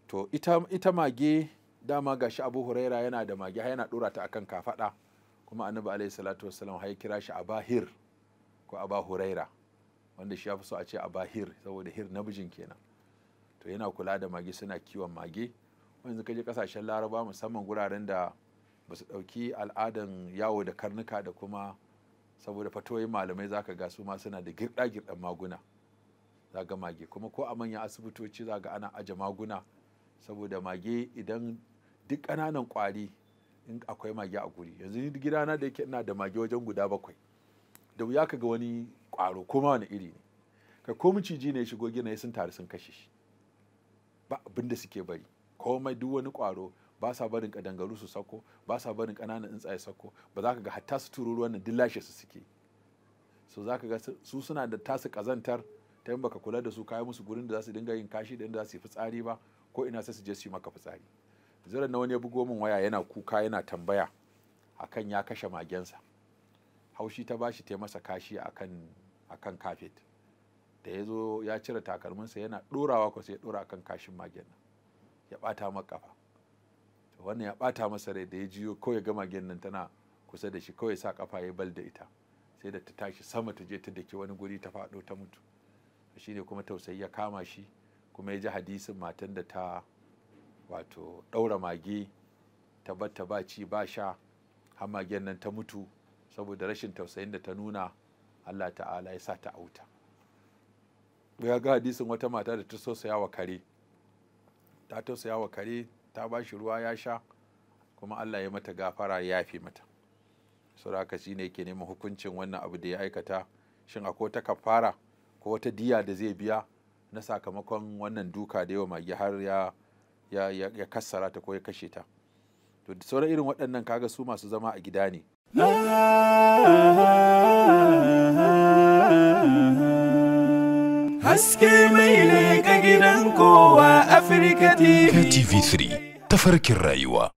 to ita mage dama gashi Abu Huraira yana da mage har yana dora ta akan kafada, kuma Annabi alaihi salatu wassalam har ya kira shi Abahir ko Aba Huraira, wanda shi ya fi so a ce Abahir saboda hir namijin kenan. To yana kula da mage, suna kiwon mage. Yanzu kaje kasashen Laraba musamman guraren da ba su ɗauki al'adan yawo da karnuka da kuma saboda fatoyin malamai zaka ga su ma suna da girɗa-girɗan maguna, za ga mage. Kuma ko a manyan asibitoci za ga ana aje maguna, saboda mage idan duk ƙananan ƙwari in akwai mage a guri. Yanzu ni gidana da yake ina da mage wajen guda 7, da wuya ka ga wani ƙwaro ko ma wani iri ne. Kai ko miciji ne ya shigo gina sun taru sun kashe shi, ba abin da suke bari. Komai duk wani ƙwaro ba sa barin kadangaru su sako, ba sa barin ƙananan tsuntsaye sako, ba za ka ga hatta su tururuwan nan dillashe su suke. So za ka ga su suna da tasu ƙazantar ta yin baka kula da su kayi musu gurin da za su dinga yin kashi da inda za su yi fitsari ba, ko ina sai su je su yi maka fitsari. Ziran na wani ya bugo min waya yana kuka yana tambaya akan ya kashe magensa, haushi ta bashi ta masa kashi akan kafet. Da ya zo ya cire takalminsa yana ɗorawa ko sai ya ɗora akan kashin magen nan, ya ɓata maka kafa. Wannan ya ɓata masa rai, da ya jiyo kawai ga magen nan tana kusa da shi, kawai sa kafa ya bal da ita, sai da ta tashi sama ta je ta dake wani guri ta faɗo ta mutu. Shi ne kuma tausayi ya kama shi, kuma ya ji hadisin matan da ta wato ɗaura mage ta batta ba ci ba sha har magen nan ta mutu saboda rashin tausayin da ta nuna. Allah ta'ala ya sa ta auta. Ya ga hadisin wata mata da ta tausaya wa kare, ta tausaya wa kare, ta ba shi ruwa ya sha, kuma Allah ya mata gafara ya yafe mata. Saboda haka shine yake neman hukuncin wannan abu da ya aikata, shin akwai ta kafara ko wata diya da zai biya na sakamakon wannan duka da yawa mage har ya kassara ta ko ya kashe ta. To da sauran irin waɗannan kaga su masu zama a gida ne. Haske mai ne ga gidan kowa Afirka TV. TV3 tafarkin rayuwa.